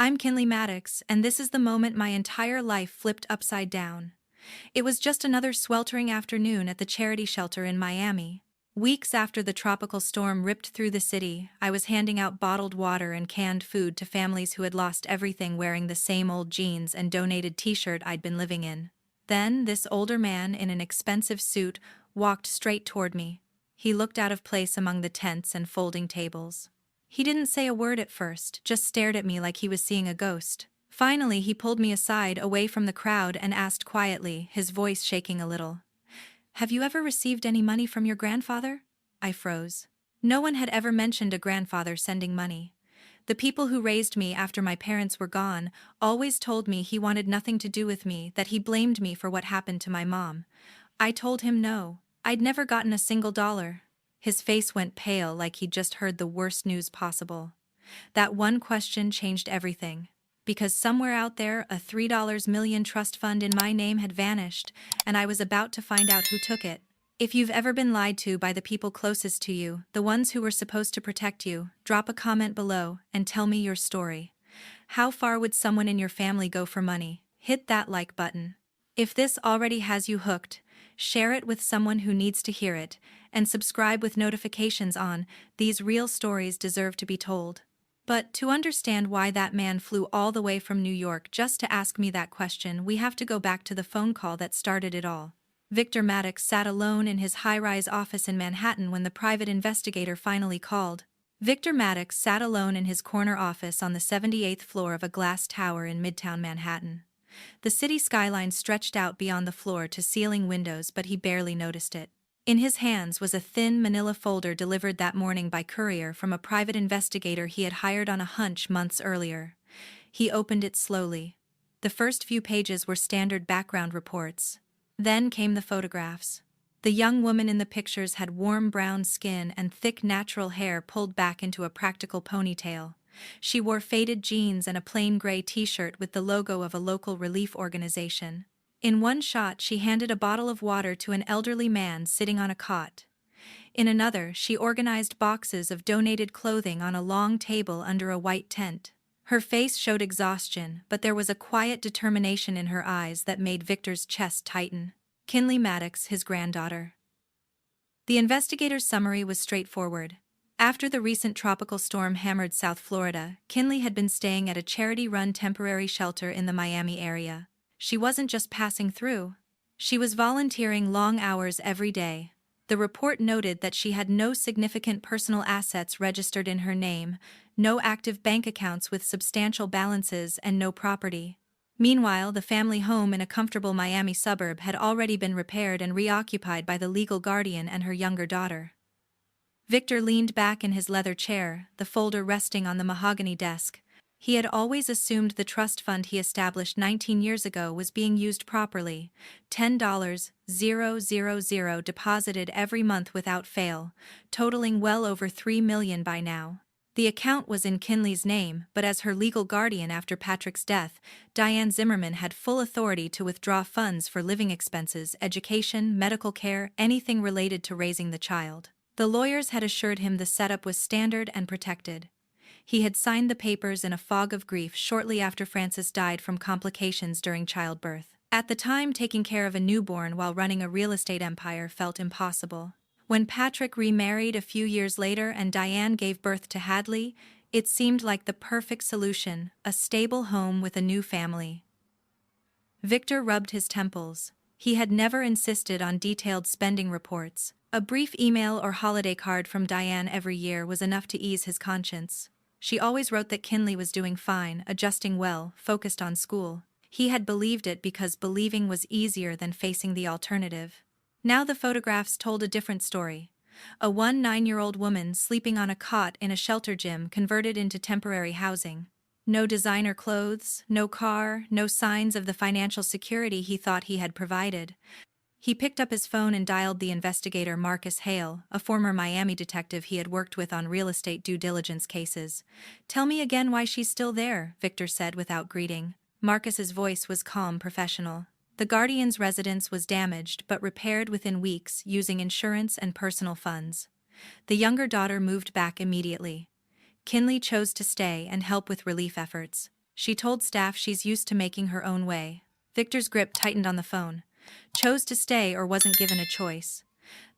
I'm Kinley Maddox, and this is the moment my entire life flipped upside down. It was just another sweltering afternoon at the charity shelter in Miami. Weeks after the tropical storm ripped through the city, I was handing out bottled water and canned food to families who had lost everything wearing the same old jeans and donated t-shirt I'd been living in. Then, this older man in an expensive suit walked straight toward me. He looked out of place among the tents and folding tables. He didn't say a word at first, just stared at me like he was seeing a ghost. Finally, he pulled me aside away from the crowd and asked quietly, his voice shaking a little. "Have you ever received any money from your grandfather?" I froze. No one had ever mentioned a grandfather sending money. The people who raised me after my parents were gone always told me he wanted nothing to do with me, that he blamed me for what happened to my mom. I told him no. I'd never gotten a single dollar. His face went pale like he'd just heard the worst news possible. That one question changed everything. Because somewhere out there, a $3 million trust fund in my name had vanished, and I was about to find out who took it. If you've ever been lied to by the people closest to you, the ones who were supposed to protect you, drop a comment below and tell me your story. How far would someone in your family go for money? Hit that like button. If this already has you hooked, share it with someone who needs to hear it, and subscribe with notifications on. These real stories deserve to be told. But to understand why that man flew all the way from New York just to ask me that question, we have to go back to the phone call that started it all. Victor Maddox sat alone in his high-rise office in Manhattan when the private investigator finally called. Victor Maddox sat alone in his corner office on the 78th floor of a glass tower in Midtown Manhattan. The city skyline stretched out beyond the floor-to-ceiling windows, but he barely noticed it. In his hands was a thin manila folder delivered that morning by courier from a private investigator he had hired on a hunch months earlier. He opened it slowly. The first few pages were standard background reports. Then came the photographs. The young woman in the pictures had warm brown skin and thick natural hair pulled back into a practical ponytail. She wore faded jeans and a plain gray t-shirt with the logo of a local relief organization. In one shot, she handed a bottle of water to an elderly man sitting on a cot. In another, she organized boxes of donated clothing on a long table under a white tent. Her face showed exhaustion, but there was a quiet determination in her eyes that made Victor's chest tighten. Kinley Maddox, his granddaughter. The investigator's summary was straightforward. After the recent tropical storm hammered South Florida, Kinley had been staying at a charity-run temporary shelter in the Miami area. She wasn't just passing through. She was volunteering long hours every day. The report noted that she had no significant personal assets registered in her name, no active bank accounts with substantial balances, and no property. Meanwhile, the family home in a comfortable Miami suburb had already been repaired and reoccupied by the legal guardian and her younger daughter. Victor leaned back in his leather chair, the folder resting on the mahogany desk. He had always assumed the trust fund he established 19 years ago was being used properly. $10,000 deposited every month without fail, totaling well over $3 million by now. The account was in Kinley's name, but as her legal guardian after Patrick's death, Diane Zimmerman had full authority to withdraw funds for living expenses, education, medical care, anything related to raising the child. The lawyers had assured him the setup was standard and protected. He had signed the papers in a fog of grief shortly after Frances died from complications during childbirth. At the time, taking care of a newborn while running a real estate empire felt impossible. When Patrick remarried a few years later and Diane gave birth to Hadley, it seemed like the perfect solution, a stable home with a new family. Victor rubbed his temples. He had never insisted on detailed spending reports. A brief email or holiday card from Diane every year was enough to ease his conscience. She always wrote that Kinley was doing fine, adjusting well, focused on school. He had believed it because believing was easier than facing the alternative. Now the photographs told a different story. A 9-year-old woman sleeping on a cot in a shelter gym converted into temporary housing. No designer clothes, no car, no signs of the financial security he thought he had provided. He picked up his phone and dialed the investigator Marcus Hale, a former Miami detective he had worked with on real estate due diligence cases. "Tell me again why she's still there," Victor said without greeting. Marcus's voice was calm, professional. The guardian's residence was damaged but repaired within weeks using insurance and personal funds. The younger daughter moved back immediately. Kinley chose to stay and help with relief efforts. She told staff she's used to making her own way. Victor's grip tightened on the phone. Chose to stay or wasn't given a choice.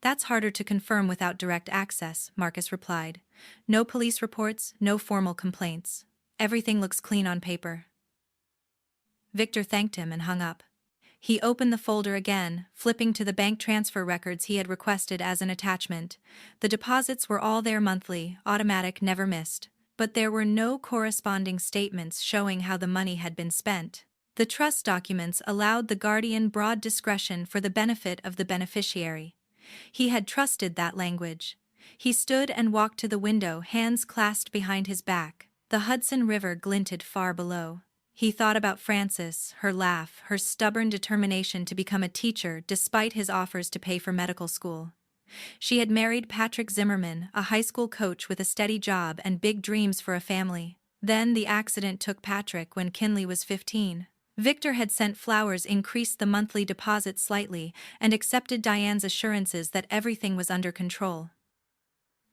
That's harder to confirm without direct access, Marcus replied. No police reports, no formal complaints. Everything looks clean on paper. Victor thanked him and hung up. He opened the folder again, flipping to the bank transfer records he had requested as an attachment. The deposits were all there monthly, automatic, never missed. But there were no corresponding statements showing how the money had been spent. The trust documents allowed the guardian broad discretion for the benefit of the beneficiary. He had trusted that language. He stood and walked to the window, hands clasped behind his back. The Hudson River glinted far below. He thought about Frances, her laugh, her stubborn determination to become a teacher despite his offers to pay for medical school. She had married Patrick Zimmerman, a high school coach with a steady job and big dreams for a family. Then the accident took Patrick when Kinley was 15. Victor had sent flowers, increased the monthly deposit slightly, and accepted Diane's assurances that everything was under control.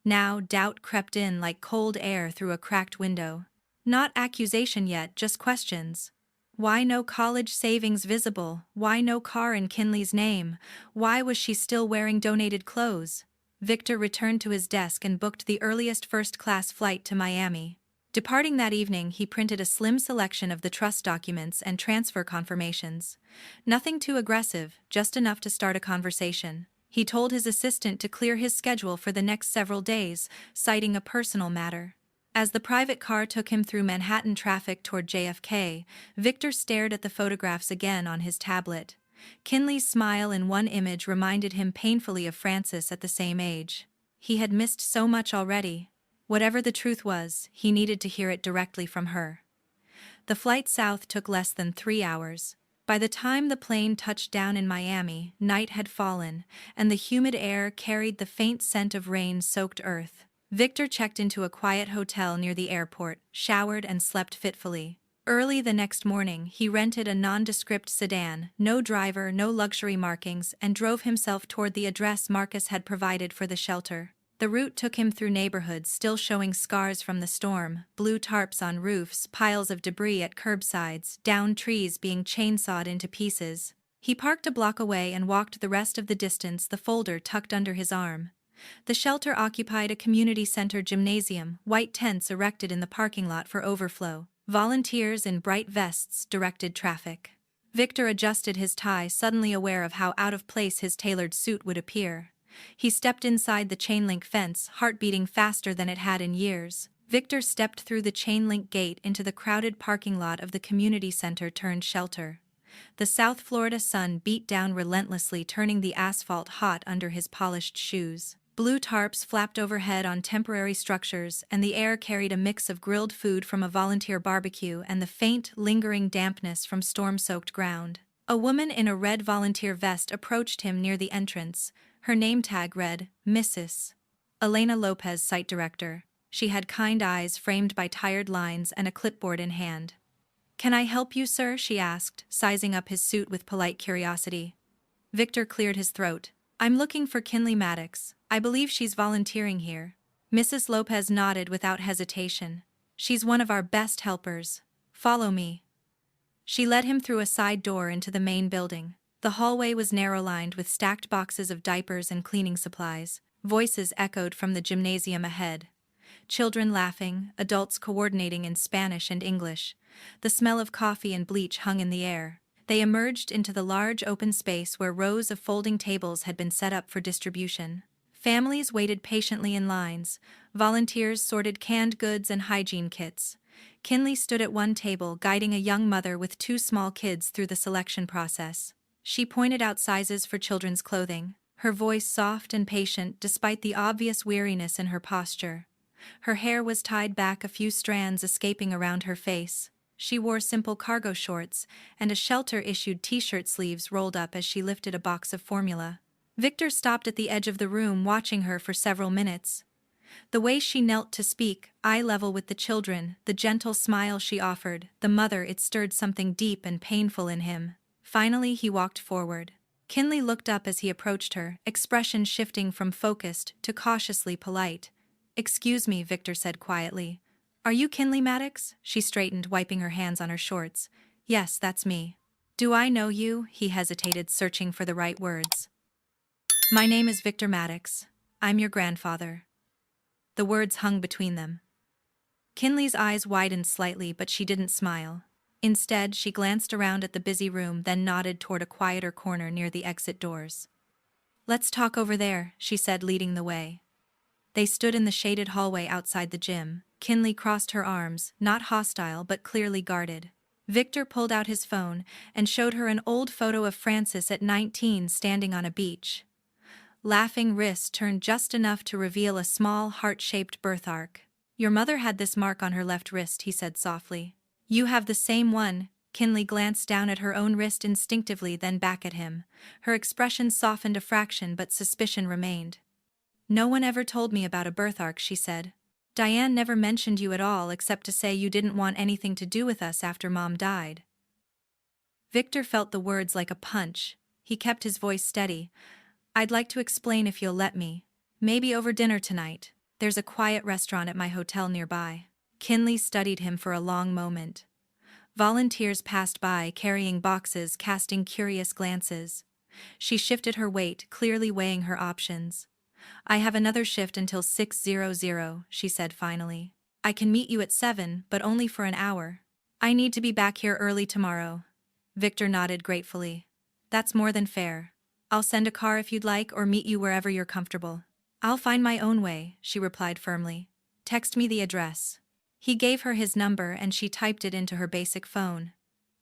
Now doubt crept in like cold air through a cracked window. Not accusation yet, just questions. Why no college savings visible? Why no car in Kinley's name? Why was she still wearing donated clothes? Victor returned to his desk and booked the earliest first-class flight to Miami. Departing that evening, he printed a slim selection of the trust documents and transfer confirmations. Nothing too aggressive, just enough to start a conversation. He told his assistant to clear his schedule for the next several days, citing a personal matter. As the private car took him through Manhattan traffic toward JFK, Victor stared at the photographs again on his tablet. Kinley's smile in one image reminded him painfully of Frances at the same age. He had missed so much already. Whatever the truth was, he needed to hear it directly from her. The flight south took less than 3 hours. By the time the plane touched down in Miami, night had fallen, and the humid air carried the faint scent of rain-soaked earth. Victor checked into a quiet hotel near the airport, showered and slept fitfully. Early the next morning, he rented a nondescript sedan, no driver, no luxury markings, and drove himself toward the address Marcus had provided for the shelter. The route took him through neighborhoods still showing scars from the storm, blue tarps on roofs, piles of debris at curbsides, downed trees being chainsawed into pieces. He parked a block away and walked the rest of the distance, the folder tucked under his arm. The shelter occupied a community center gymnasium, white tents erected in the parking lot for overflow. Volunteers in bright vests directed traffic. Victor adjusted his tie, suddenly aware of how out of place his tailored suit would appear. He stepped inside the chain-link fence, heart beating faster than it had in years. Victor stepped through the chain-link gate into the crowded parking lot of the community center turned shelter. The South Florida sun beat down relentlessly, turning the asphalt hot under his polished shoes. Blue tarps flapped overhead on temporary structures, and the air carried a mix of grilled food from a volunteer barbecue and the faint, lingering dampness from storm-soaked ground. A woman in a red volunteer vest approached him near the entrance. Her name tag read, Mrs. Elena Lopez, site director. She had kind eyes framed by tired lines and a clipboard in hand. "Can I help you, sir?" she asked, sizing up his suit with polite curiosity. Victor cleared his throat. "I'm looking for Victor Maddox. I believe she's volunteering here." Mrs. Lopez nodded without hesitation. "She's one of our best helpers. Follow me." She led him through a side door into the main building. The hallway was narrow-lined with stacked boxes of diapers and cleaning supplies. Voices echoed from the gymnasium ahead. Children laughing, adults coordinating in Spanish and English. The smell of coffee and bleach hung in the air. They emerged into the large open space where rows of folding tables had been set up for distribution. Families waited patiently in lines. Volunteers sorted canned goods and hygiene kits. Kinley stood at one table, guiding a young mother with 2 small kids through the selection process. She pointed out sizes for children's clothing, her voice soft and patient despite the obvious weariness in her posture. Her hair was tied back, a few strands escaping around her face. She wore simple cargo shorts, and a shelter-issued t-shirt sleeves rolled up as she lifted a box of formula. Victor stopped at the edge of the room, watching her for several minutes. The way she knelt to speak, eye level with the children, the gentle smile she offered, the mother, it stirred something deep and painful in him. Finally, he walked forward. Kinley looked up as he approached her, expression shifting from focused to cautiously polite. "Excuse me," Victor said quietly. Are you Kinley Maddox? She straightened, wiping her hands on her shorts. Yes, that's me. Do I know you? He hesitated, searching for the right words. My name is Victor Maddox. I'm your grandfather. The words hung between them. Kinley's eyes widened slightly, but she didn't smile. Instead, she glanced around at the busy room, then nodded toward a quieter corner near the exit doors. Let's talk over there, she said, leading the way. They stood in the shaded hallway outside the gym. Kinley crossed her arms, not hostile but clearly guarded. Victor pulled out his phone and showed her an old photo of Francis at 19 standing on a beach. Laughing wrists turned just enough to reveal a small, heart-shaped birthmark. Your mother had this mark on her left wrist, he said softly. You have the same one. Kinley glanced down at her own wrist instinctively, then back at him. Her expression softened a fraction, but suspicion remained. No one ever told me about a birthmark, she said. Diane never mentioned you at all, except to say you didn't want anything to do with us after Mom died. Victor felt the words like a punch. He kept his voice steady. I'd like to explain if you'll let me. Maybe over dinner tonight. There's a quiet restaurant at my hotel nearby. Kinley studied him for a long moment. Volunteers passed by, carrying boxes, casting curious glances. She shifted her weight, clearly weighing her options. I have another shift until 6:00, she said finally. I can meet you at 7, but only for an hour. I need to be back here early tomorrow. Victor nodded gratefully. That's more than fair. I'll send a car if you'd like, or meet you wherever you're comfortable. I'll find my own way, she replied firmly. Text me the address. He gave her his number and she typed it into her basic phone.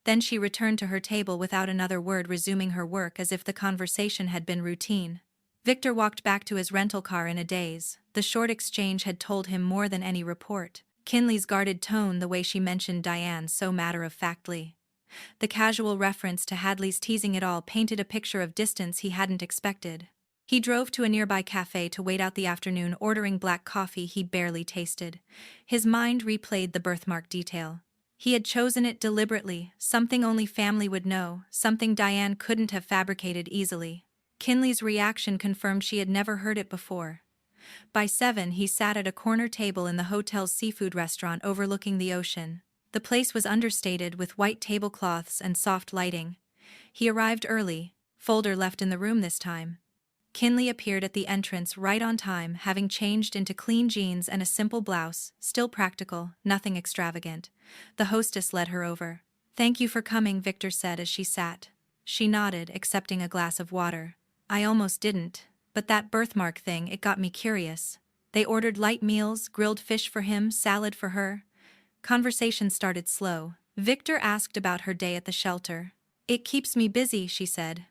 Then she returned to her table without another word, resuming her work as if the conversation had been routine. Victor walked back to his rental car in a daze. The short exchange had told him more than any report. Kinley's guarded tone, the way she mentioned Diane so matter-of-factly. The casual reference to Hadley's teasing it all painted a picture of distance he hadn't expected. He drove to a nearby cafe to wait out the afternoon, ordering black coffee he barely tasted. His mind replayed the birthmark detail. He had chosen it deliberately, something only family would know, something Diane couldn't have fabricated easily. Kinley's reaction confirmed she had never heard it before. By 7, he sat at a corner table in the hotel's seafood restaurant overlooking the ocean. The place was understated with white tablecloths and soft lighting. He arrived early, folder left in the room this time. Kinley appeared at the entrance right on time, having changed into clean jeans and a simple blouse, still practical, nothing extravagant. The hostess led her over. Thank you for coming, Victor said as she sat. She nodded, accepting a glass of water. I almost didn't, but that birthmark thing, it got me curious. They ordered light meals, grilled fish for him, salad for her. Conversation started slow. Victor asked about her day at the shelter. It keeps me busy, she said.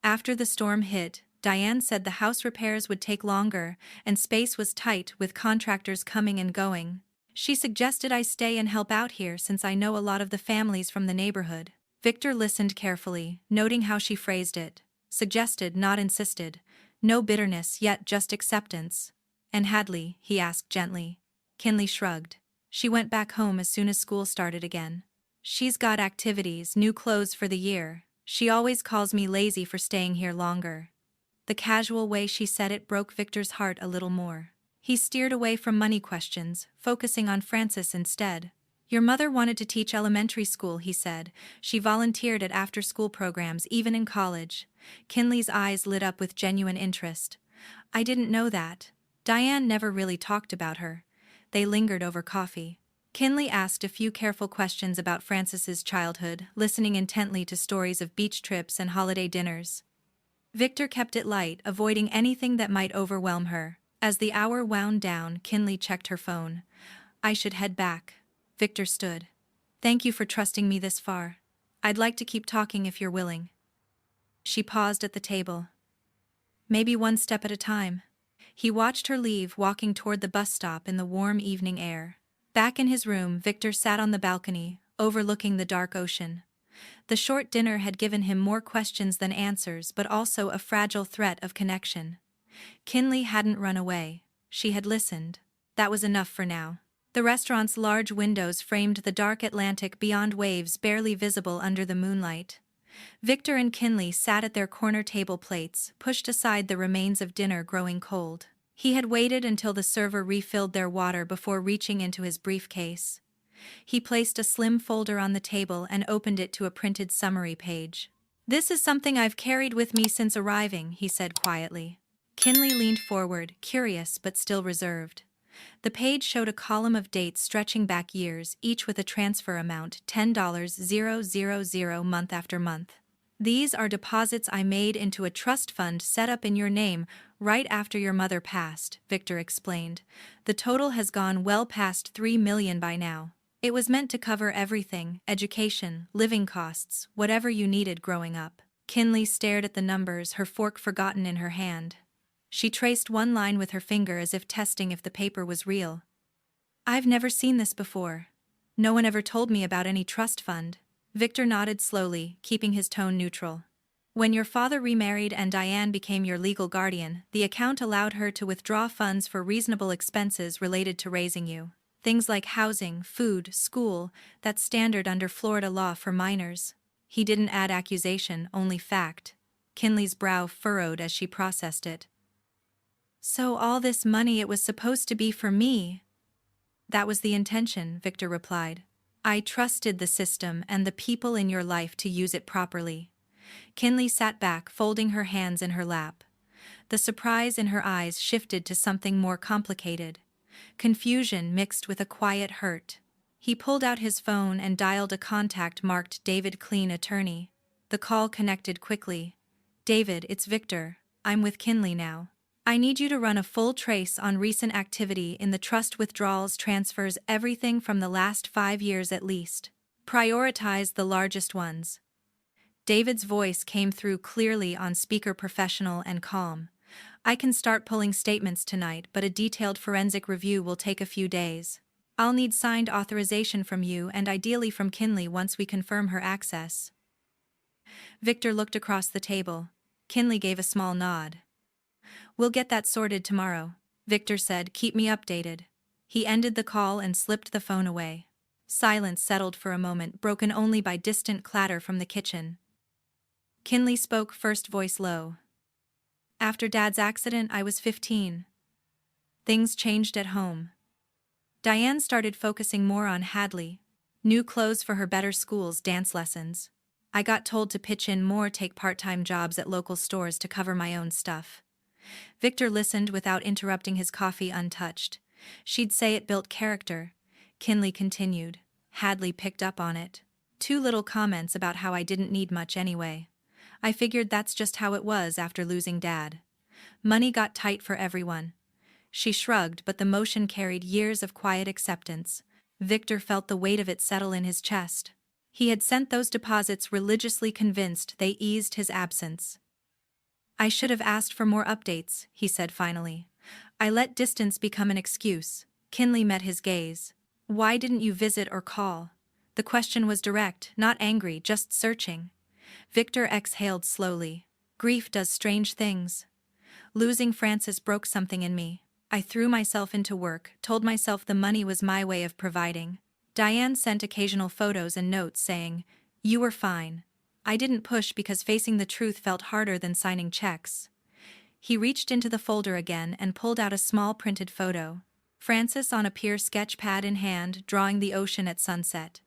After the storm hit, Diane said the house repairs would take longer, and space was tight with contractors coming and going. She suggested I stay and help out here since I know a lot of the families from the neighborhood. Victor listened carefully, noting how she phrased it. Suggested, not insisted. No bitterness, yet just acceptance. And Hadley, he asked gently. Kinley shrugged. She went back home as soon as school started again. She's got activities, new clothes for the year. She always calls me lazy for staying here longer. The casual way she said it broke Victor's heart a little more. He steered away from money questions, focusing on Francis instead. Your mother wanted to teach elementary school, he said. She volunteered at after-school programs, even in college. Kinley's eyes lit up with genuine interest. I didn't know that. Diane never really talked about her. They lingered over coffee. Kinley asked a few careful questions about Francis's childhood, listening intently to stories of beach trips and holiday dinners. Victor kept it light, avoiding anything that might overwhelm her. As the hour wound down, Kinley checked her phone. I should head back. Victor stood. Thank you for trusting me this far. I'd like to keep talking if you're willing. She paused at the table. Maybe one step at a time. He watched her leave, walking toward the bus stop in the warm evening air. Back in his room, Victor sat on the balcony, overlooking the dark ocean. The short dinner had given him more questions than answers, but also a fragile threat of connection. Kinley hadn't run away. She had listened. That was enough for now. The restaurant's large windows framed the dark Atlantic beyond, waves barely visible under the moonlight. Victor and Kinley sat at their corner table plates, pushed aside the remains of dinner growing cold. He had waited until the server refilled their water before reaching into his briefcase. He placed a slim folder on the table and opened it to a printed summary page. "This is something I've carried with me since arriving," he said quietly. Kinley leaned forward, curious but still reserved. The page showed a column of dates stretching back years, each with a transfer amount $10,000 month after month. "These are deposits I made into a trust fund set up in your name right after your mother passed," Victor explained. "The total has gone well past $3 million by now. It was meant to cover everything: education, living costs, whatever you needed growing up." Kinley stared at the numbers, her fork forgotten in her hand. She traced one line with her finger as if testing if the paper was real. "I've never seen this before. No one ever told me about any trust fund." Victor nodded slowly, keeping his tone neutral. "When your father remarried and Diane became your legal guardian, the account allowed her to withdraw funds for reasonable expenses related to raising you. Things like housing, food, school, that's standard under Florida law for minors." He didn't add accusation, only fact. Kinley's brow furrowed as she processed it. "So all this money, it was supposed to be for me?" "That was the intention," Victor replied. "I trusted the system and the people in your life to use it properly." Kinley sat back, folding her hands in her lap. The surprise in her eyes shifted to something more complicated. Confusion mixed with a quiet hurt. He pulled out his phone and dialed a contact marked David Clean, attorney. The call connected quickly. "David, it's Victor. I'm with Kinley now. I need you to run a full trace on recent activity in the trust: withdrawals, transfers, everything from the last 5 years at least. Prioritize the largest ones." David's voice came through clearly on speaker, professional and calm. "I can start pulling statements tonight, but a detailed forensic review will take a few days. I'll need signed authorization from you and ideally from Kinley once we confirm her access." Victor looked across the table. Kinley gave a small nod. "We'll get that sorted tomorrow," Victor said. "Keep me updated." He ended the call and slipped the phone away. Silence settled for a moment, broken only by distant clatter from the kitchen. Kinley spoke first, voice low. "After Dad's accident, I was 15. Things changed at home. Diane started focusing more on Hadley. New clothes for her, better schools, dance lessons. I got told to pitch in more, take part-time jobs at local stores to cover my own stuff." Victor listened without interrupting, his coffee untouched. "She'd say it built character," Kinley continued. "Hadley picked up on it. 2 little comments about how I didn't need much anyway. I figured that's just how it was after losing Dad. Money got tight for everyone." She shrugged, but the motion carried years of quiet acceptance. Victor felt the weight of it settle in his chest. He had sent those deposits religiously, convinced they eased his absence. "I should have asked for more updates," he said finally. "I let distance become an excuse." Kinley met his gaze. "Why didn't you visit or call?" The question was direct, not angry, just searching. Victor exhaled slowly. "Grief does strange things. Losing Frances broke something in me. I threw myself into work, told myself the money was my way of providing. Diane sent occasional photos and notes saying, 'You were fine.' I didn't push because facing the truth felt harder than signing checks." He reached into the folder again and pulled out a small printed photo. Frances on a pier, sketch pad in hand, drawing the ocean at sunset.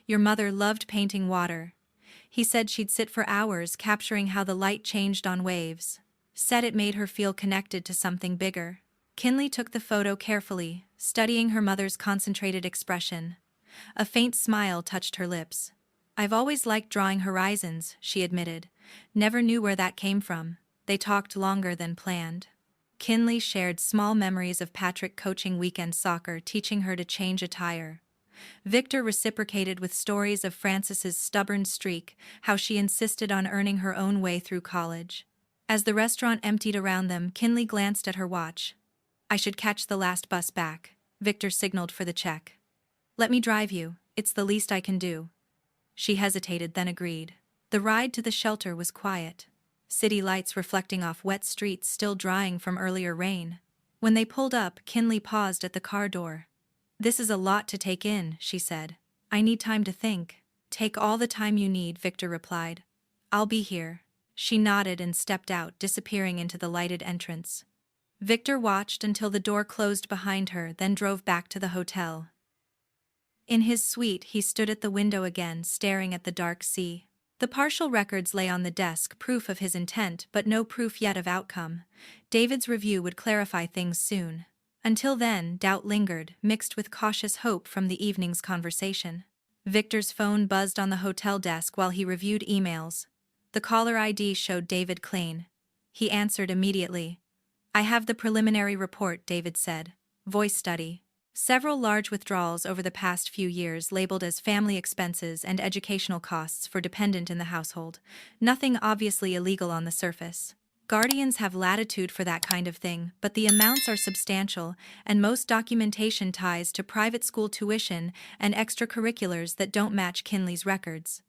"Your mother loved painting water. He said she'd sit for hours capturing how the light changed on waves. Said it made her feel connected to something bigger." Kinley took the photo carefully, studying her mother's concentrated expression. A faint smile touched her lips. "I've always liked drawing horizons," she admitted. "Never knew where that came from." They talked longer than planned. Kinley shared small memories of Patrick coaching weekend soccer, teaching her to change a tire. Victor reciprocated with stories of Frances's stubborn streak, how she insisted on earning her own way through college. As the restaurant emptied around them, Kinley glanced at her watch. "I should catch the last bus back." Victor signaled for the check. "Let me drive you, it's the least I can do." She hesitated, then agreed. The ride to the shelter was quiet. City lights reflecting off wet streets still drying from earlier rain. When they pulled up, Kinley paused at the car door. "This is a lot to take in," she said. "I need time to think." "Take all the time you need," Victor replied. "I'll be here." She nodded and stepped out, disappearing into the lighted entrance. Victor watched until the door closed behind her, then drove back to the hotel. In his suite, he stood at the window again, staring at the dark sea. The partial records lay on the desk, proof of his intent but no proof yet of outcome. David's review would clarify things soon. Until then, doubt lingered, mixed with cautious hope from the evening's conversation. Victor's phone buzzed on the hotel desk while he reviewed emails. The caller ID showed David Klein. He answered immediately. "I have the preliminary report," David said. "Voice study. Several large withdrawals over the past few years labeled as family expenses and educational costs for dependent in the household. Nothing obviously illegal on the surface. Guardians have latitude for that kind of thing, but the amounts are substantial, and most documentation ties to private school tuition and extracurriculars that don't match Kinley's records."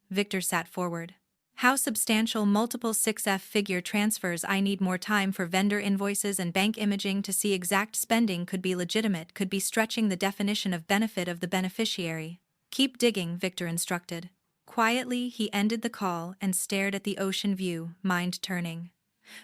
Victor sat forward. "How substantial? Multiple 6-figure transfers. I need more time for vendor invoices and bank imaging to see exact spending. Could be legitimate, could be stretching the definition of benefit of the beneficiary." "Keep digging," Victor instructed. Quietly, he ended the call and stared at the ocean view, mind turning.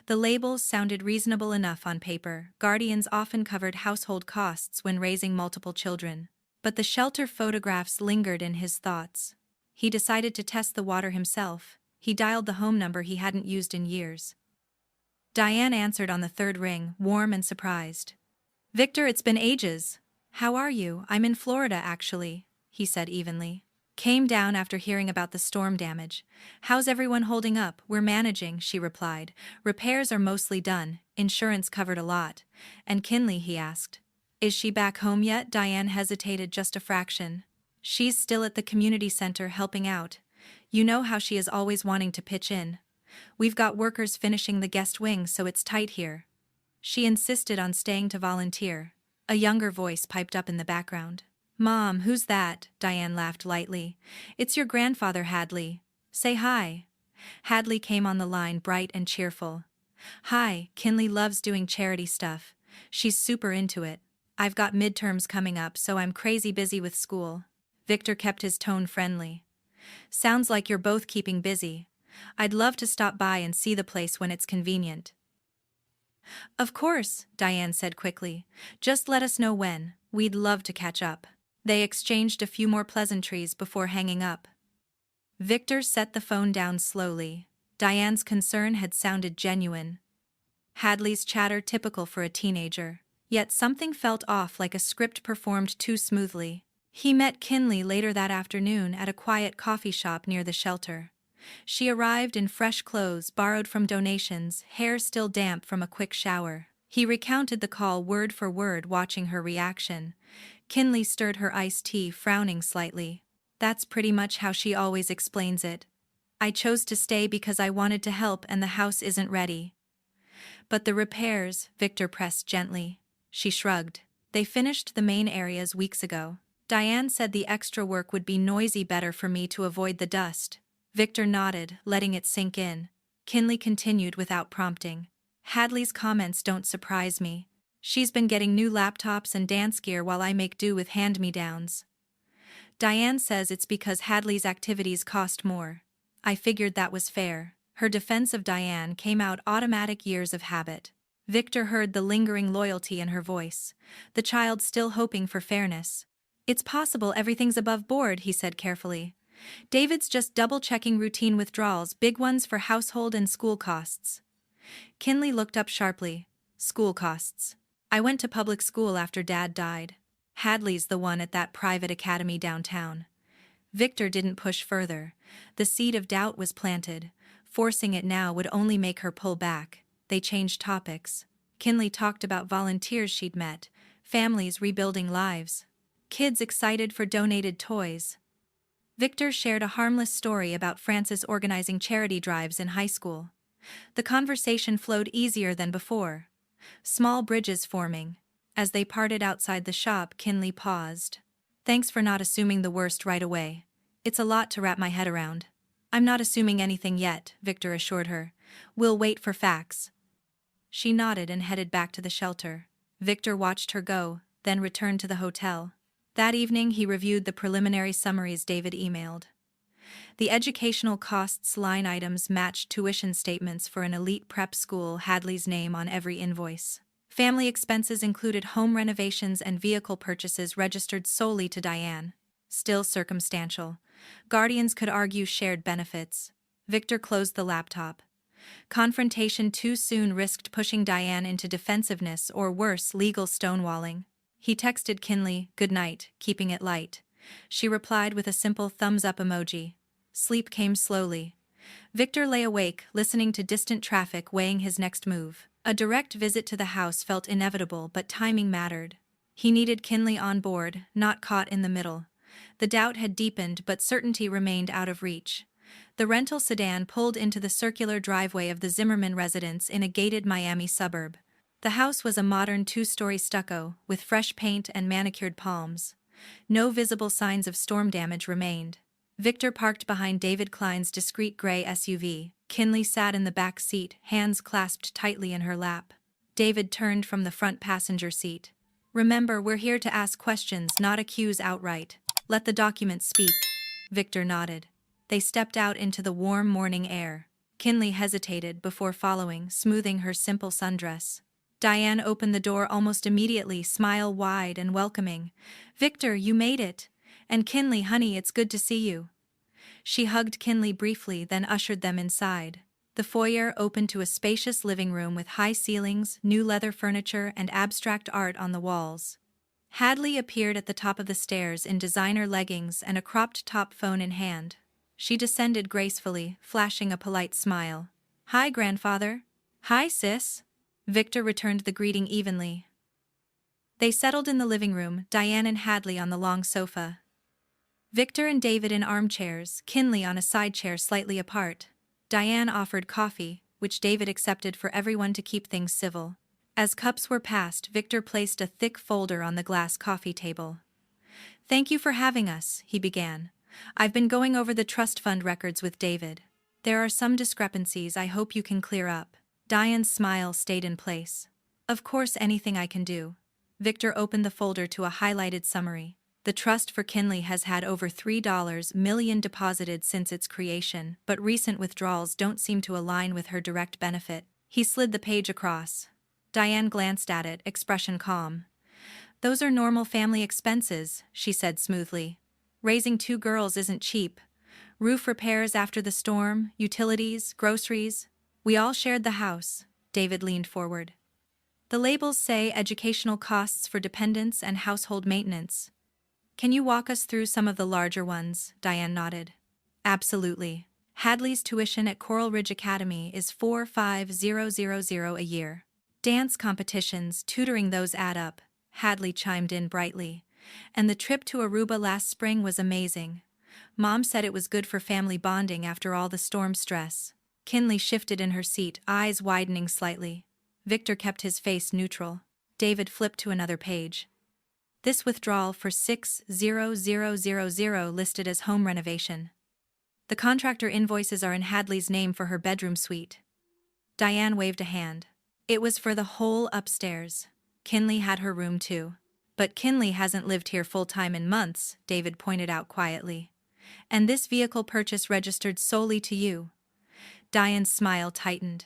The labels sounded reasonable enough on paper. Guardians often covered household costs when raising multiple children. But the shelter photographs lingered in his thoughts. He decided to test the water himself. He dialed the home number he hadn't used in years. Diane answered on the third ring, warm and surprised. "Victor, it's been ages. How are you?" "I'm in Florida, actually," he said evenly. "Came down after hearing about the storm damage. How's everyone holding up?" "We're managing," she replied. "Repairs are mostly done, insurance covered a lot." "And Kinley?" he asked. "Is she back home yet?" Diane hesitated just a fraction. "She's still at the community center helping out. You know how she is always wanting to pitch in. We've got workers finishing the guest wing, so it's tight here." She insisted on staying to volunteer. A younger voice piped up in the background. "Mom, who's that?" Diane laughed lightly. "It's your grandfather, Hadley. Say hi." Hadley came on the line, bright and cheerful. "Hi, Kinley loves doing charity stuff. She's super into it. I've got midterms coming up, so I'm crazy busy with school." Victor kept his tone friendly. "Sounds like you're both keeping busy. I'd love to stop by and see the place when it's convenient." "Of course," Diane said quickly. "Just let us know when. We'd love to catch up." They exchanged a few more pleasantries before hanging up. Victor set the phone down slowly. Diane's concern had sounded genuine. Hadley's chatter typical for a teenager. Yet something felt off, like a script performed too smoothly. He met Kinley later that afternoon at a quiet coffee shop near the shelter. She arrived in fresh clothes borrowed from donations, hair still damp from a quick shower. He recounted the call word for word, watching her reaction. Kinley stirred her iced tea, frowning slightly. "That's pretty much how she always explains it. I chose to stay because I wanted to help and the house isn't ready." "But the repairs," Victor pressed gently. She shrugged. "They finished the main areas weeks ago. Diane said the extra work would be noisy, better for me to avoid the dust." Victor nodded, letting it sink in. Kinley continued without prompting. "Hadley's comments don't surprise me. She's been getting new laptops and dance gear while I make do with hand-me-downs. Diane says it's because Hadley's activities cost more. I figured that was fair." Her defense of Diane came out automatic, years of habit. Victor heard the lingering loyalty in her voice. The child still hoping for fairness. "It's possible everything's above board," he said carefully. "David's just double-checking routine withdrawals, big ones for household and school costs." Kinley looked up sharply. "School costs? I went to public school after Dad died. Hadley's the one at that private academy downtown." Victor didn't push further. The seed of doubt was planted. Forcing it now would only make her pull back. They changed topics. Kinley talked about volunteers she'd met, families rebuilding lives, kids excited for donated toys. Victor shared a harmless story about Frances organizing charity drives in high school. The conversation flowed easier than before. Small bridges forming. As they parted outside the shop, Kinley paused. "Thanks for not assuming the worst right away. It's a lot to wrap my head around." "I'm not assuming anything yet," Victor assured her. "We'll wait for facts." She nodded and headed back to the shelter. Victor watched her go, then returned to the hotel. That evening he reviewed the preliminary summaries David emailed. The educational costs line items matched tuition statements for an elite prep school, Hadley's name on every invoice. Family expenses included home renovations and vehicle purchases registered solely to Diane. Still circumstantial. Guardians could argue shared benefits. Victor closed the laptop. Confrontation too soon risked pushing Diane into defensiveness or worse, legal stonewalling. He texted Kinley, "Good night," keeping it light. She replied with a simple thumbs-up emoji. Sleep came slowly. Victor lay awake, listening to distant traffic weighing his next move. A direct visit to the house felt inevitable, but timing mattered. He needed Kinley on board, not caught in the middle. The doubt had deepened, but certainty remained out of reach. The rental sedan pulled into the circular driveway of the Zimmerman residence in a gated Miami suburb. The house was a modern two-story stucco, with fresh paint and manicured palms. No visible signs of storm damage remained. Victor parked behind David Klein's discreet gray SUV. Kinley sat in the back seat, hands clasped tightly in her lap. David turned from the front passenger seat. "Remember, we're here to ask questions, not accuse outright. Let the documents speak." Victor nodded. They stepped out into the warm morning air. Kinley hesitated before following, smoothing her simple sundress. Diane opened the door almost immediately, smile wide and welcoming. "Victor, you made it. And Kinley, honey, it's good to see you." She hugged Kinley briefly, then ushered them inside. The foyer opened to a spacious living room with high ceilings, new leather furniture, and abstract art on the walls. Hadley appeared at the top of the stairs in designer leggings and a cropped-top phone in hand. She descended gracefully, flashing a polite smile. "Hi, grandfather." "Hi, sis." Victor returned the greeting evenly. They settled in the living room, Diane and Hadley on the long sofa. Victor and David in armchairs, Kinley on a side chair slightly apart. Diane offered coffee, which David accepted for everyone to keep things civil. As cups were passed, Victor placed a thick folder on the glass coffee table. "Thank you for having us," he began. "I've been going over the trust fund records with David. There are some discrepancies I hope you can clear up." Diane's smile stayed in place. "Of course, anything I can do." Victor opened the folder to a highlighted summary. The trust for Kinley has had over $3 million deposited since its creation, but recent withdrawals don't seem to align with her direct benefit. He slid the page across. Diane glanced at it, expression calm. "Those are normal family expenses," she said smoothly. "Raising 2 girls isn't cheap. Roof repairs after the storm, utilities, groceries. We all shared the house." David leaned forward. "The labels say educational costs for dependents and household maintenance. Can you walk us through some of the larger ones?" Diane nodded. "Absolutely. Hadley's tuition at Coral Ridge Academy is $4,500 a year. Dance competitions, tutoring, those add up," Hadley chimed in brightly. "And the trip to Aruba last spring was amazing. Mom said it was good for family bonding after all the storm stress." Kinley shifted in her seat, eyes widening slightly. Victor kept his face neutral. David flipped to another page. "This withdrawal for $6,000 listed as home renovation. The contractor invoices are in Hadley's name for her bedroom suite." Diane waved a hand. "It was for the whole upstairs. Kinley had her room too." "But Kinley hasn't lived here full-time in months," David pointed out quietly. "And this vehicle purchase registered solely to you." Diane's smile tightened.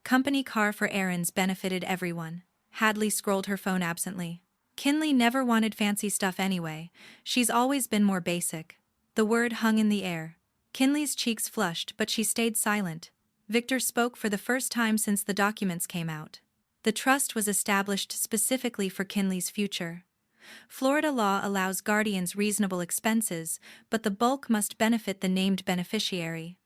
"Company car for errands benefited everyone." Hadley scrolled her phone absently. "Kinley never wanted fancy stuff anyway. She's always been more basic." The word hung in the air. Kinley's cheeks flushed, but she stayed silent. Victor spoke for the first time since the documents came out. The trust was established specifically for Kinley's future. Florida law allows guardians reasonable expenses, but the bulk must benefit the named beneficiary.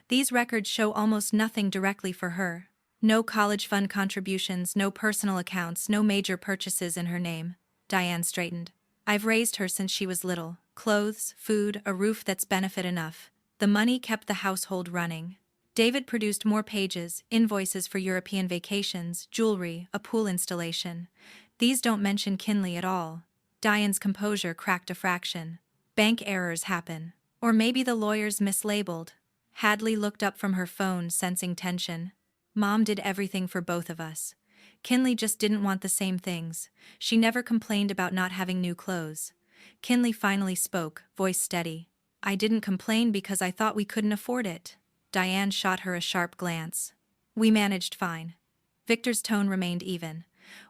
These records show almost nothing directly for her. No college fund contributions, no personal accounts, no major purchases in her name. Diane straightened. "I've raised her since she was little. Clothes, food, a roof, that's benefit enough. The money kept the household running." David produced more pages, invoices for European vacations, jewelry, a pool installation. "These don't mention Kinley at all." Diane's composure cracked a fraction. "Bank errors happen. Or maybe the lawyers mislabeled." Hadley looked up from her phone, sensing tension. "Mom did everything for both of us. Kinley just didn't want the same things. She never complained about not having new clothes." Kinley finally spoke, voice steady. "I didn't complain because I thought we couldn't afford it." Diane shot her a sharp glance. "We managed fine." Victor's tone remained even.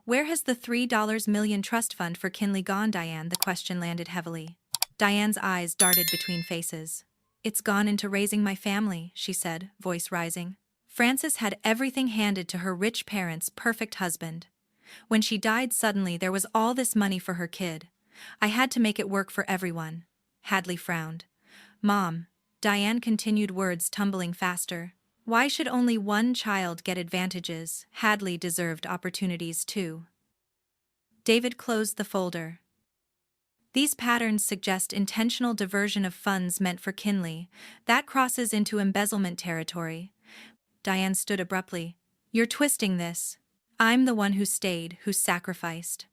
Where has the $3 million trust fund for Kinley gone, Diane? The question landed heavily. Diane's eyes darted between faces. It's gone into raising my family, she said, voice rising. Frances had everything handed to her rich parents' perfect husband. When she died suddenly, there was all this money for her kid. I had to make it work for everyone. Hadley frowned. Mom, Diane continued, words tumbling faster. Why should only one child get advantages? Hadley deserved opportunities too. David closed the folder. These patterns suggest intentional diversion of funds meant for Kinley. That crosses into embezzlement territory. Diane stood abruptly. You're twisting this. I'm the one who stayed, who sacrificed.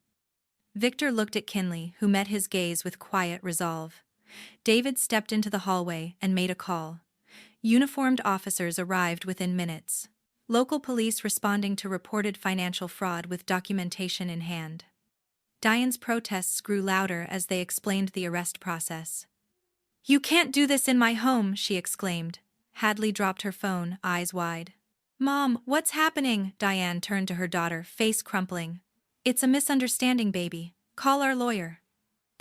Victor looked at Kinley, who met his gaze with quiet resolve. David stepped into the hallway and made a call. Uniformed officers arrived within minutes. Local police responding to reported financial fraud with documentation in hand. Diane's protests grew louder as they explained the arrest process. You can't do this in my home, she exclaimed. Hadley dropped her phone, eyes wide. Mom, what's happening? Diane turned to her daughter, face crumpling. It's a misunderstanding, baby. Call our lawyer.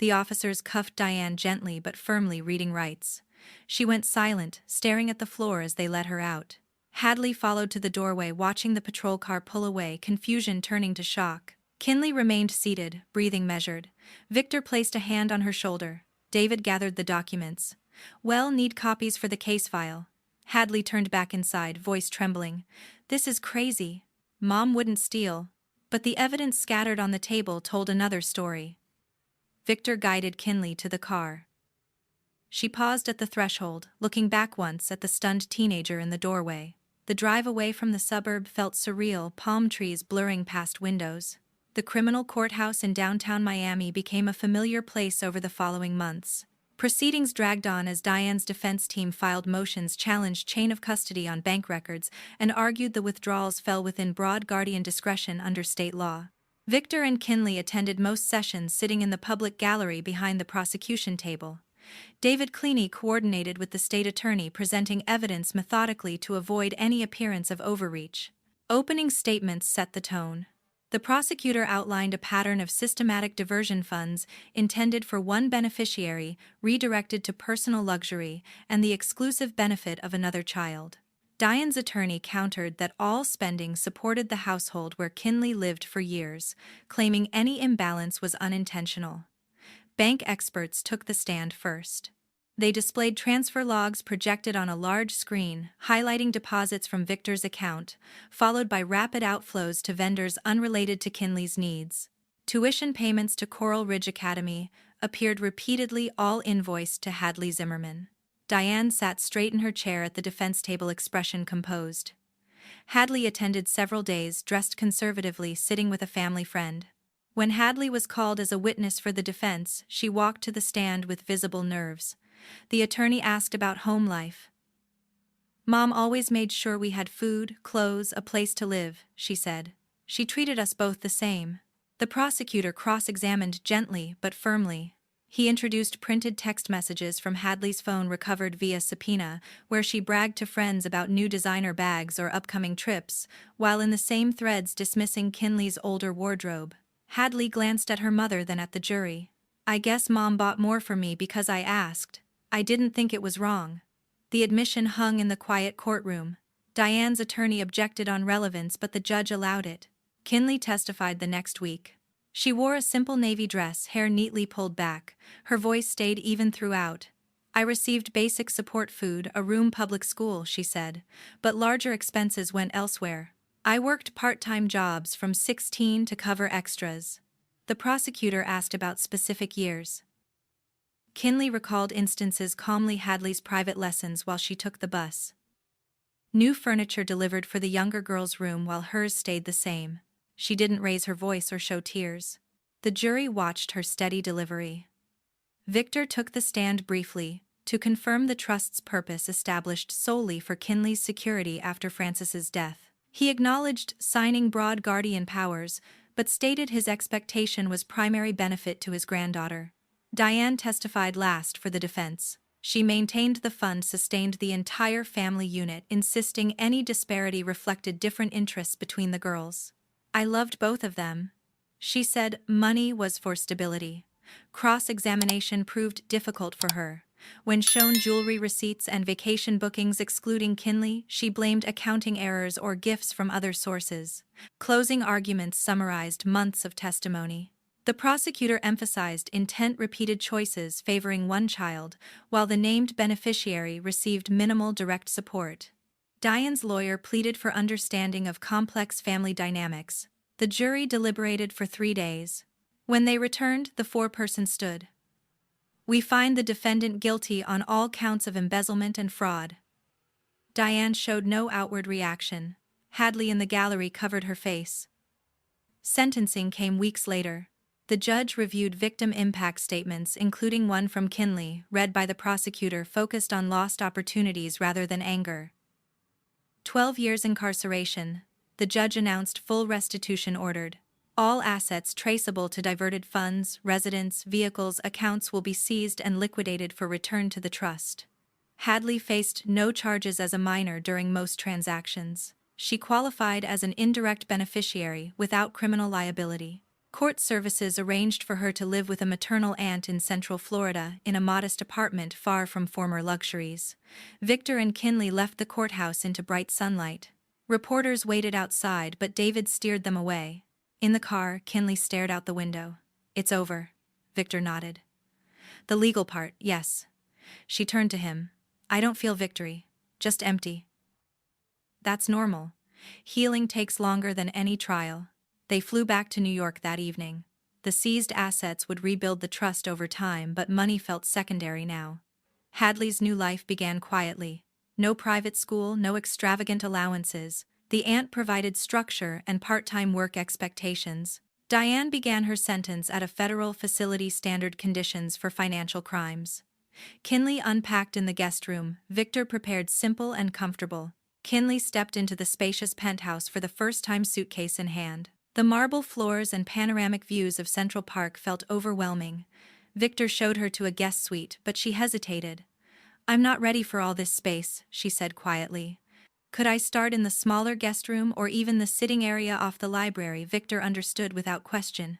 The officers cuffed Diane gently but firmly, reading rights. She went silent, staring at the floor as they let her out. Hadley followed to the doorway, watching the patrol car pull away, confusion turning to shock. Kinley remained seated, breathing measured. Victor placed a hand on her shoulder. David gathered the documents. Well, need copies for the case file. Hadley turned back inside, voice trembling. This is crazy. Mom wouldn't steal. But the evidence scattered on the table told another story. Victor guided Kinley to the car. She paused at the threshold, looking back once at the stunned teenager in the doorway. The drive away from the suburb felt surreal, palm trees blurring past windows. The criminal courthouse in downtown Miami became a familiar place over the following months. Proceedings dragged on as Diane's defense team filed motions, challenged chain of custody on bank records, and argued the withdrawals fell within broad guardian discretion under state law. Victor and Kinley attended most sessions, sitting in the public gallery behind the prosecution table. David Kinley coordinated with the state attorney, presenting evidence methodically to avoid any appearance of overreach. Opening statements set the tone. The prosecutor outlined a pattern of systematic diversion funds intended for one beneficiary, redirected to personal luxury and the exclusive benefit of another child. Diane's attorney countered that all spending supported the household where Kinley lived for years, claiming any imbalance was unintentional. Bank experts took the stand first. They displayed transfer logs projected on a large screen, highlighting deposits from Victor's account, followed by rapid outflows to vendors unrelated to Kinley's needs. Tuition payments to Coral Ridge Academy appeared repeatedly, all invoiced to Hadley Zimmerman. Diane sat straight in her chair at the defense table, expression composed. Hadley attended several days, dressed conservatively, sitting with a family friend. When Hadley was called as a witness for the defense, she walked to the stand with visible nerves. The attorney asked about home life. Mom always made sure we had food, clothes, a place to live, she said. She treated us both the same. The prosecutor cross-examined gently but firmly. He introduced printed text messages from Hadley's phone recovered via subpoena, where she bragged to friends about new designer bags or upcoming trips, while in the same threads dismissing Kinley's older wardrobe. Hadley glanced at her mother, then at the jury. I guess Mom bought more for me because I asked. I didn't think it was wrong. The admission hung in the quiet courtroom. Diane's attorney objected on relevance, but the judge allowed it. Kinley testified the next week. She wore a simple navy dress, hair neatly pulled back. Her voice stayed even throughout. I received basic support food, a room, public school, she said, but larger expenses went elsewhere. I worked part-time jobs from 16 to cover extras. The prosecutor asked about specific years. Kinley recalled instances calmly, Hadley's private lessons while she took the bus. New furniture delivered for the younger girl's room while hers stayed the same. She didn't raise her voice or show tears. The jury watched her steady delivery. Victor took the stand briefly, to confirm the trust's purpose established solely for Kinley's security after Frances's death. He acknowledged signing broad guardian powers, but stated his expectation was primary benefit to his granddaughter. Diane testified last for the defense. She maintained the fund sustained the entire family unit, insisting any disparity reflected different interests between the girls. I loved both of them, She said money was for stability. Cross-examination proved difficult for her. When shown jewelry receipts and vacation bookings excluding Kinley, she blamed accounting errors or gifts from other sources. Closing arguments summarized months of testimony. The prosecutor emphasized intent repeated choices favoring one child, while the named beneficiary received minimal direct support. Diane's lawyer pleaded for understanding of complex family dynamics. The jury deliberated for 3 days. When they returned, the foreperson stood. We find the defendant guilty on all counts of embezzlement and fraud. Diane showed no outward reaction. Hadley in the gallery covered her face. Sentencing came weeks later. The judge reviewed victim impact statements, including one from Kinley, read by the prosecutor, focused on lost opportunities rather than anger. 12 years incarceration. The judge announced full restitution ordered. All assets traceable to diverted funds, residence, vehicles, accounts will be seized and liquidated for return to the trust. Hadley faced no charges as a minor during most transactions. She qualified as an indirect beneficiary without criminal liability. Court services arranged for her to live with a maternal aunt in Central Florida in a modest apartment far from former luxuries. Victor and Kinley left the courthouse into bright sunlight. Reporters waited outside, but David steered them away. In the car, Kinley stared out the window. It's over. Victor nodded. The legal part, yes. She turned to him. I don't feel victory. Just empty. That's normal. Healing takes longer than any trial. They flew back to New York that evening. The seized assets would rebuild the trust over time, but money felt secondary now. Hadley's new life began quietly. No private school, no extravagant allowances. The aunt provided structure and part-time work expectations. Diane began her sentence at a federal facility, standard conditions for financial crimes. Kinley unpacked in the guest room. Victor prepared simple and comfortable. Kinley stepped into the spacious penthouse for the first time, suitcase in hand. The marble floors and panoramic views of Central Park felt overwhelming. Victor showed her to a guest suite, but she hesitated. I'm not ready for all this space, she said quietly. Could I start in the smaller guest room or even the sitting area off the library? Victor understood without question.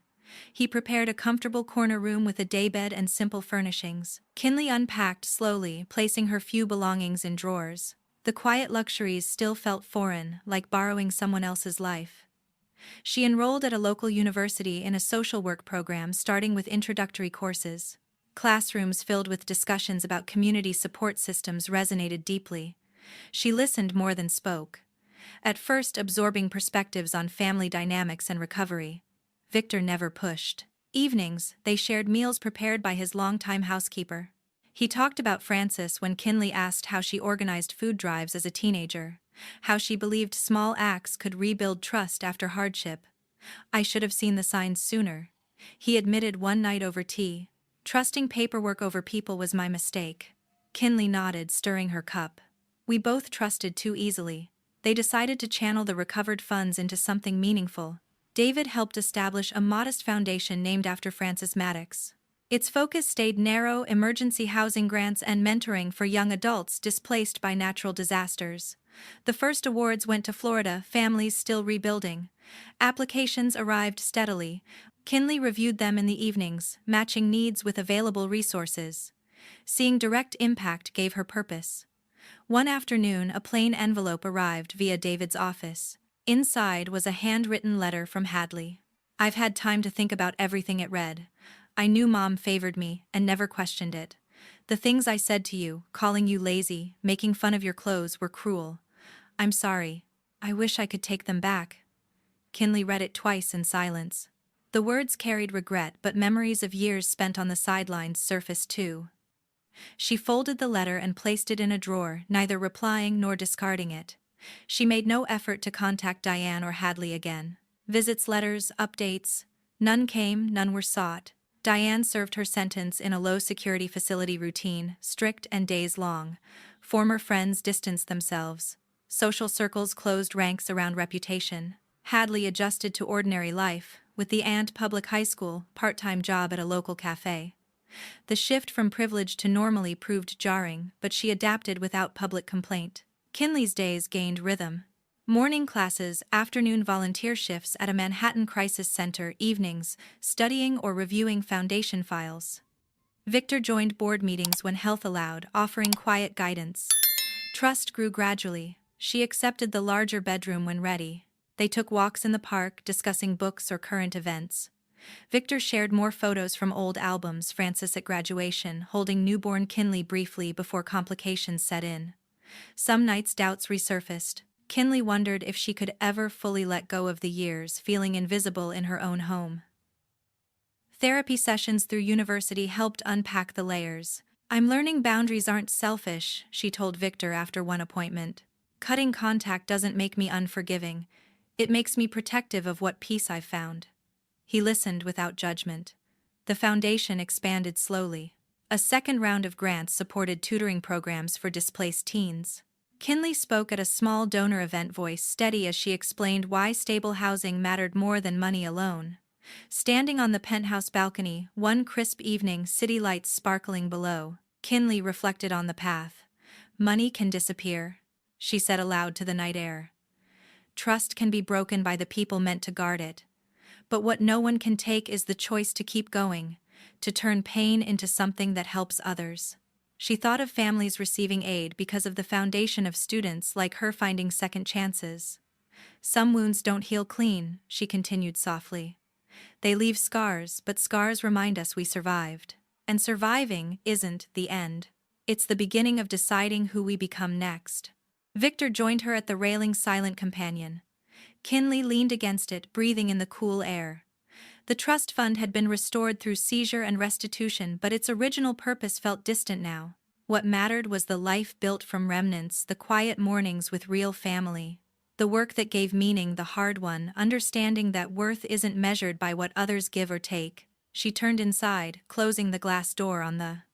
He prepared a comfortable corner room with a daybed and simple furnishings. Kinley unpacked slowly, placing her few belongings in drawers. The quiet luxuries still felt foreign, like borrowing someone else's life. She enrolled at a local university in a social work program, starting with introductory courses. Classrooms filled with discussions about community support systems resonated deeply. She listened more than spoke. At first, absorbing perspectives on family dynamics and recovery. Victor never pushed. Evenings, they shared meals prepared by his longtime housekeeper. He talked about Frances when Kinley asked how she organized food drives as a teenager, how she believed small acts could rebuild trust after hardship. I should have seen the signs sooner, he admitted one night over tea. Trusting paperwork over people was my mistake. Kinley nodded, stirring her cup. We both trusted too easily. They decided to channel the recovered funds into something meaningful. David helped establish a modest foundation named after Victor Maddox. Its focus stayed narrow: emergency housing grants and mentoring for young adults displaced by natural disasters. The first awards went to Florida, families still rebuilding. Applications arrived steadily. Kinley reviewed them in the evenings, matching needs with available resources. Seeing direct impact gave her purpose. One afternoon, a plain envelope arrived via David's office. Inside was a handwritten letter from Hadley. I've had time to think about everything it read. I knew Mom favored me and never questioned it. The things I said to you, calling you lazy, making fun of your clothes, were cruel. I'm sorry. I wish I could take them back. Kinley read it twice in silence. The words carried regret, but memories of years spent on the sidelines surfaced too. She folded the letter and placed it in a drawer, neither replying nor discarding it. She made no effort to contact Diane or Hadley again. Visits, letters, updates. None came, none were sought. Diane served her sentence in a low-security facility, routine, strict and days-long. Former friends distanced themselves. Social circles closed ranks around reputation. Hadley adjusted to ordinary life, with the aunt, public high school, part-time job at a local cafe. The shift from privilege to normally proved jarring, but she adapted without public complaint. Kinley's days gained rhythm. Morning classes, afternoon volunteer shifts at a Manhattan crisis center, evenings, studying or reviewing foundation files. Victor joined board meetings when health allowed, offering quiet guidance. Trust grew gradually. She accepted the larger bedroom when ready. They took walks in the park, discussing books or current events. Victor shared more photos from old albums, Francis at graduation, holding newborn Kinley briefly before complications set in. Some nights doubts resurfaced. Kinley wondered if she could ever fully let go of the years, feeling invisible in her own home. Therapy sessions through university helped unpack the layers. "I'm learning boundaries aren't selfish," she told Victor after one appointment. "Cutting contact doesn't make me unforgiving. It makes me protective of what peace I've found." He listened without judgment. The foundation expanded slowly. A second round of grants supported tutoring programs for displaced teens. Kinley spoke at a small donor event, voice steady as she explained why stable housing mattered more than money alone. Standing on the penthouse balcony, one crisp evening, city lights sparkling below, Kinley reflected on the path. "Money can disappear," she said aloud to the night air. "Trust can be broken by the people meant to guard it. But what no one can take is the choice to keep going, to turn pain into something that helps others." She thought of families receiving aid because of the foundation of students like her finding second chances. "Some wounds don't heal clean," she continued softly. "They leave scars, but scars remind us we survived. And surviving isn't the end. It's the beginning of deciding who we become next." Victor joined her at the railing, silent companion. Kinley leaned against it, breathing in the cool air. The trust fund had been restored through seizure and restitution, but its original purpose felt distant now. What mattered was the life built from remnants, the quiet mornings with real family. The work that gave meaning, the hard one, understanding that worth isn't measured by what others give or take. She turned inside, closing the glass door on the